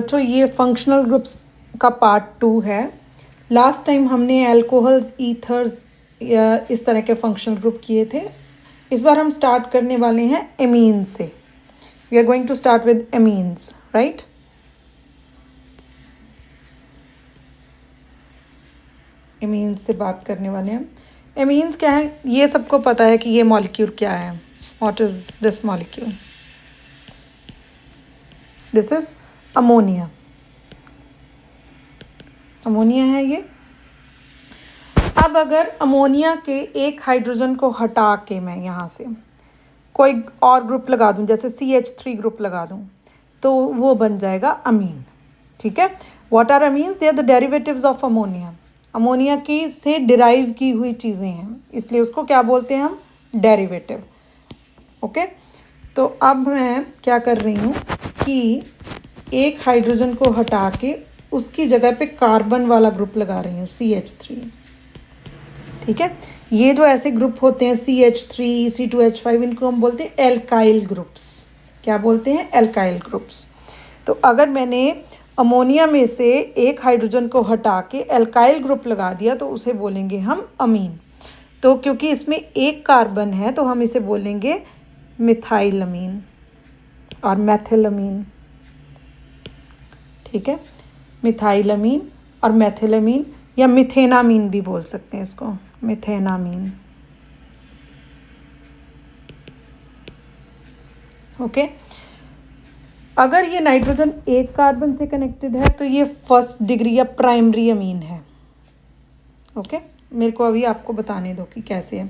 तो ये functional groups का पार्ट 2 है। लास्ट टाइम हमने अल्कोहल्स, ईथर्स इस तरह के फंक्शनल ग्रुप किए थे। इस बार हम स्टार्ट करने वाले हैं एमीन्स से। We are going to start with amines, right. Amines से बात करने वाले हैं। एमीन्स क्या है, ये सबको पता है कि ये मॉलिक्यूल क्या है। What is this molecule? This is ammonia. Ammonia है ये। अब अगर अमोनिया के एक हाइड्रोजन को हटा के मैं यहाँ से कोई और ग्रुप लगा दूँ, जैसे CH3 ग्रुप लगा दूँ, तो वो बन जाएगा अमीन। ठीक है। What are amines? They are the derivatives of ammonia. Ammonia की से डिराइव की हुई चीज़ें हैं, इसलिए उसको क्या बोलते हैं हम? डेरिवेटिव। ओके। तो अब मैं क्या कर रही हूँ कि एक हाइड्रोजन को हटा के उसकी जगह पे कार्बन वाला ग्रुप लगा रही हूँ, CH3। ठीक है। ये जो ऐसे ग्रुप होते हैं CH3, C2H5, इनको हम बोलते हैं एल्काइल ग्रुप्स। क्या बोलते हैं? Alkyl groups. तो अगर मैंने अमोनिया में से एक हाइड्रोजन को हटा के एल्काइल ग्रुप लगा दिया तो उसे बोलेंगे हम अमीन। तो क्योंकि इसमें एक कार्बन है तो हम इसे बोलेंगे मिथाइलमीन और मैथिलमीन। ठीक है। मिथाइलमीन और मैथिलमीन, या मिथेनामीन भी बोल सकते हैं इसको, मिथेनामीन। ओके। अगर ये नाइट्रोजन एक कार्बन से कनेक्टेड है तो ये फर्स्ट डिग्री या प्राइमरी अमीन है। ओके। मेरे को अभी आपको बताने दो कि कैसे है।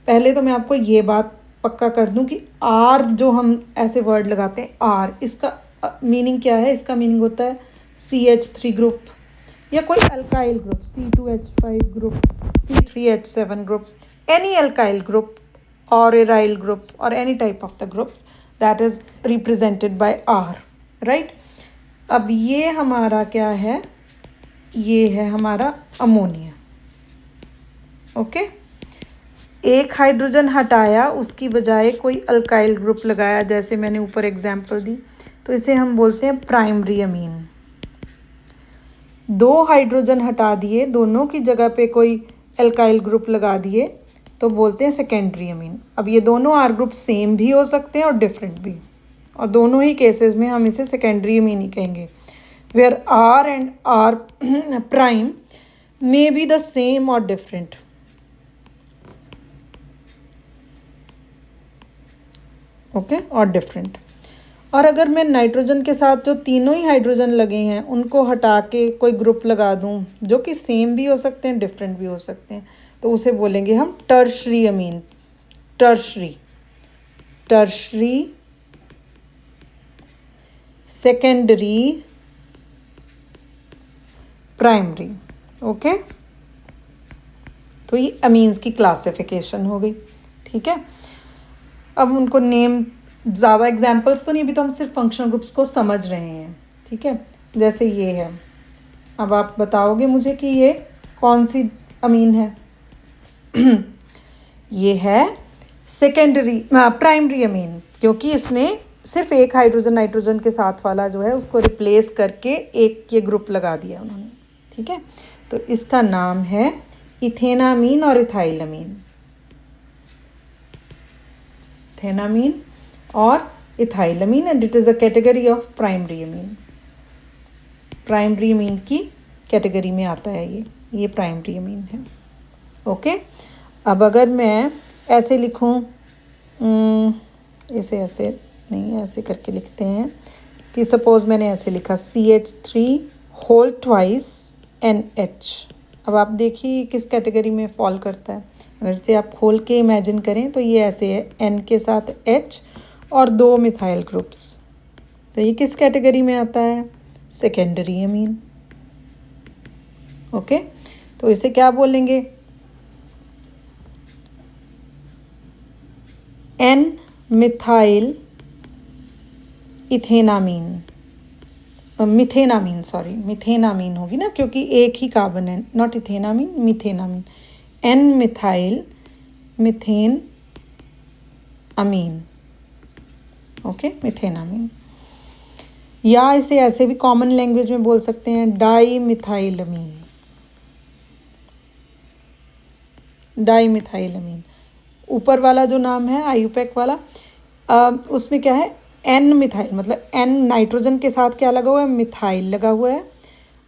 पहले तो मैं आपको ये बात पक्का कर दूं कि आर, जो हम ऐसे वर्ड लगाते हैं आर, इसका मीनिंग क्या है? इसका मीनिंग होता है CH3 ग्रुप या कोई alkyl group, C2H5 group, C3H7 group, any alkyl group और एराइल ग्रुप और any type of the groups that is represented by R, right. अब ये हमारा क्या है? ये है हमारा अमोनिया। ओके। एक हाइड्रोजन हटाया, उसकी बजाय कोई अल्काइल ग्रुप लगाया, जैसे मैंने ऊपर एग्जांपल दी, तो इसे हम बोलते हैं प्राइमरी अमीन। दो हाइड्रोजन हटा दिए, दोनों की जगह पे कोई एल्काइल ग्रुप लगा दिए, तो बोलते हैं सेकेंडरी अमीन। अब ये दोनों आर ग्रुप सेम भी हो सकते हैं और डिफरेंट भी, और दोनों ही केसेस में हम इसे सेकेंडरी अमीन ही कहेंगे। Where R and R prime may be the same और डिफरेंट। ओके, और डिफरेंट। और अगर मैं नाइट्रोजन के साथ जो तीनों ही हाइड्रोजन लगे हैं उनको हटा के कोई ग्रुप लगा दूं, जो कि सेम भी हो सकते हैं, डिफरेंट भी हो सकते हैं, तो उसे बोलेंगे हम टर्शरी अमीन। Tertiary, tertiary, secondary, primary. Okay. तो ये अमीन्स की क्लासिफिकेशन हो गई। ठीक है। अब उनको नेम, ज़्यादा एग्जाम्पल्स तो नहीं, अभी तो हम सिर्फ फंक्शनल ग्रुप्स को समझ रहे हैं। ठीक है। जैसे ये है, अब आप बताओगे मुझे कि ये कौन सी अमीन है? ये है सेकेंडरी, प्राइमरी अमीन, क्योंकि इसमें सिर्फ एक हाइड्रोजन नाइट्रोजन के साथ वाला जो है उसको रिप्लेस करके एक ये ग्रुप लगा दिया उन्होंने। ठीक है। तो इसका नाम है इथेनामीन और इथाइलमीन। इथेनामीन और ethylamine, and it is a category of primary amine. Primary amine की कैटेगरी में आता है ये प्राइमरी अमीन है। ओके। अब अगर मैं ऐसे लिखूं, इसे ऐसे नहीं, ऐसे करके लिखते हैं कि सपोज़ मैंने ऐसे लिखा CH3 होल ट्वाइस NH। अब आप देखिए किस कैटेगरी में फॉल करता है। अगर इसे आप खोल के इमेजिन करें तो ये ऐसे है, N के साथ H और दो मिथाइल ग्रुप्स, तो ये किस कैटेगरी में आता है? Secondary amine. ओके। तो इसे क्या बोलेंगे? N methyl ethanamine, methanamine, sorry, methanamine होगी ना, क्योंकि एक ही कार्बन है, not ethanamine, methanamine. N methyl methane amine. Okay, methanamine. या इसे ऐसे भी कॉमन लैंग्वेज में बोल सकते हैं डाई मिथाइलमीन। डाई मिथाइलमीन, ऊपर वाला जो नाम है आयुपैक वाला, उसमें क्या है एन मिथाइल, मतलब एन नाइट्रोजन के साथ क्या लगा हुआ है, मिथाइल लगा हुआ है।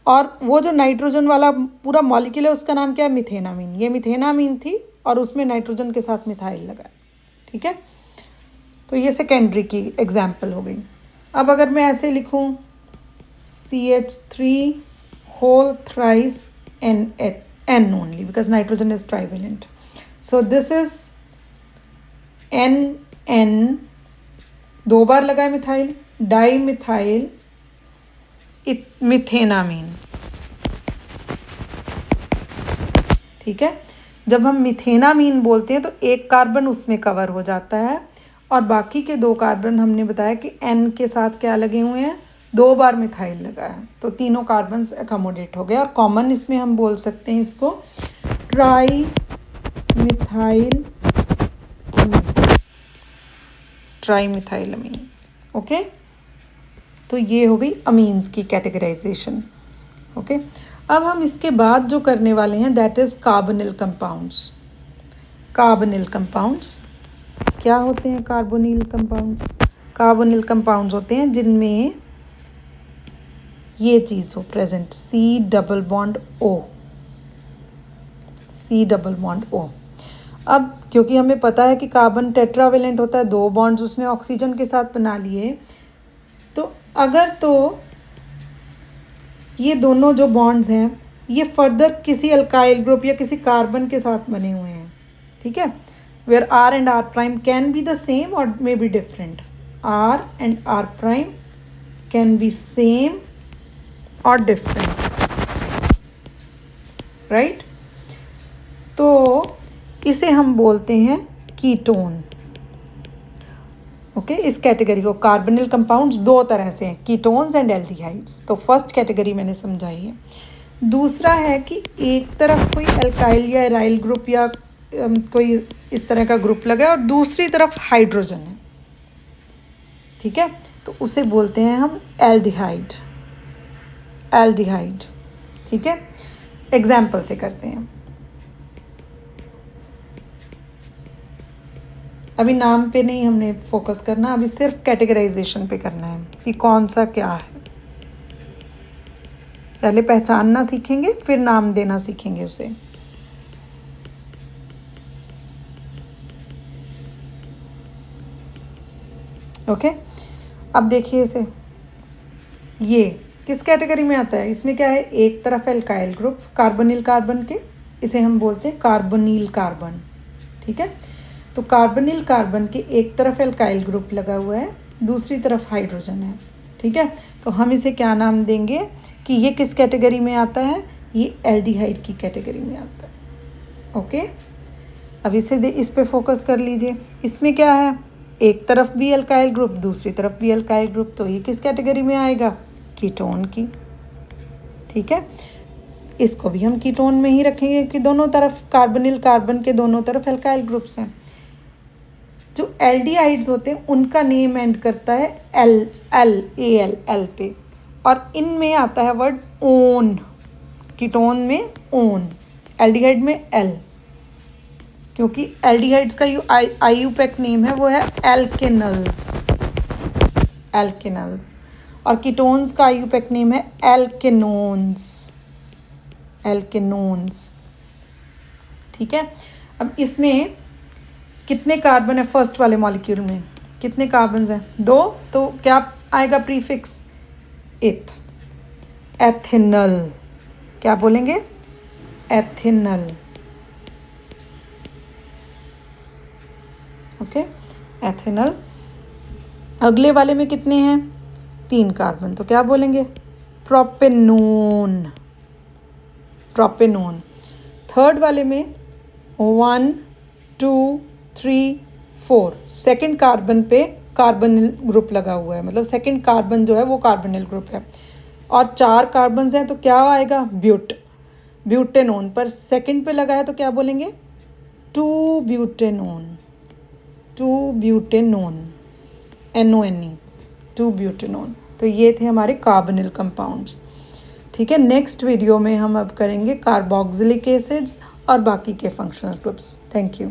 और वो जो नाइट्रोजन वाला पूरा मॉलिक्यूल है उसका नाम क्या है, मिथेनामीन। ये मिथेनामीन थी और उसमें नाइट्रोजन के साथ मिथाइल लगा है। ठीक है, तो ये सेकेंडरी की एग्जाम्पल हो गई। अब अगर मैं ऐसे लिखूँ CH3 whole thrice N only because nitrogen is trivalent. So this is N दो बार लगा है मिथाइल, डाई मिथाइल मिथेनामीन। ठीक है, जब हम मिथेनामीन बोलते हैं तो एक कार्बन उसमें कवर हो जाता है और बाकी के दो कार्बन हमने बताया कि N के साथ क्या लगे हुए हैं, दो बार मिथाइल लगा है, तो तीनों कार्बन्स एकोमोडेट हो गए। और कॉमन इसमें हम बोल सकते हैं इसको ट्राई मिथाइल ट्राईमिथाइलमीन। ओके, तो ये हो गई अमीन्स की कैटेगराइजेशन। ओके, अब हम इसके बाद जो करने वाले हैं that is carbonyl compounds. Carbonyl compounds क्या होते हैं? कार्बोनिल कंपाउंड्स, कार्बोनिल कंपाउंड्स होते हैं जिनमें ये चीज़ हो present, C double bond O, C double bond O। अब क्योंकि हमें पता है कि कार्बन टेट्रावेलेंट होता है, दो बॉन्ड्स उसने ऑक्सीजन के साथ बना लिए, तो अगर तो ये दोनों जो बॉन्ड्स हैं ये फर्दर किसी अल्काइल ग्रुप या किसी कार्बन के साथ बने हुए हैं। ठीक है, where R and R prime can be the same or may be different. R and R prime can be same और डिफरेंट, राइट। तो इसे हम बोलते हैं कीटोन। ओके, इस कैटेगरी को कार्बोनिल कंपाउंड्स दो तरह से हैं, कीटोन्स एंड एल्डिहाइड्स। तो फर्स्ट कैटेगरी मैंने समझाई है। दूसरा है कि एक तरफ कोई अल्काइल या एराइल ग्रुप या कोई इस तरह का ग्रुप लगा है और दूसरी तरफ हाइड्रोजन है। ठीक है, तो उसे बोलते हैं हम एल्डिहाइड। एल्डिहाइड, ठीक है, एग्जाम्पल से करते हैं। अभी नाम पे नहीं हमने फोकस करना, अभी सिर्फ कैटेगराइजेशन पे करना है कि कौन सा क्या है। पहले पहचानना सीखेंगे फिर नाम देना सीखेंगे उसे। ओके, अब देखिए इसे, ये किस कैटेगरी में आता है? इसमें क्या है, एक तरफ एल्काइल ग्रुप कार्बोनिल कार्बन के, इसे हम बोलते हैं कार्बोनिल कार्बन। ठीक है, तो कार्बोनिल कार्बन के एक तरफ एल्काइल ग्रुप लगा हुआ है, दूसरी तरफ हाइड्रोजन है। ठीक है, तो हम इसे क्या नाम देंगे कि ये किस कैटेगरी में आता है? ये एल्डिहाइड की कैटेगरी में आता है। ओके, अब इस पे फोकस कर लीजिए। इसमें क्या है, एक तरफ भी एल्काइल ग्रुप दूसरी तरफ भी एल्काइल ग्रुप, तो ये किस कैटेगरी में आएगा? कीटोन की। ठीक है, इसको भी हम कीटोन में ही रखेंगे कि दोनों तरफ कार्बोनिल कार्बन के दोनों तरफ एल्काइल ग्रुप्स हैं। जो एल्डिहाइड्स होते हैं उनका नेम एंड करता है एल पे, और इनमें आता है वर्ड ओन। कीटोन में ओन, एल्डिहाइड में एल, क्योंकि एल्डिहाइड्स का आईयूपैक नेम है वो है एल्केनल्स। एल्केनल्स, और कीटोन्स का आईयूपैक नेम है एल्केनोन्स। एल्केनोन्स, ठीक है। अब इसमें कितने कार्बन है? फर्स्ट वाले मॉलिक्यूल में कितने कार्बन हैं? दो, तो क्या आएगा प्रीफिक्स? इथ, एथिनल। क्या बोलेंगे? एथिनल। ओके, एथिनल। अगले वाले में कितने हैं? 3 कार्बन, तो क्या बोलेंगे? प्रोपेनोन। प्रोपेनोन। थर्ड वाले में 1 2 3 4 सेकेंड कार्बन पे कार्बोनिल ग्रुप लगा हुआ है, मतलब सेकेंड कार्बन जो है वो कार्बोनिल ग्रुप है, और 4 कार्बन हैं, तो क्या आएगा? ब्यूटेनोन। पर सेकेंड पे लगा है तो क्या बोलेंगे? 2 ब्यूटेनोन। 2 butanone, NONE, 2 butanone. तो ये थे हमारे कार्बोनिल कंपाउंड्स। ठीक है, नेक्स्ट वीडियो में हम अब करेंगे कार्बोक्सिलिक एसिड्स और बाकी के फंक्शनल ग्रुप्स। Thank you.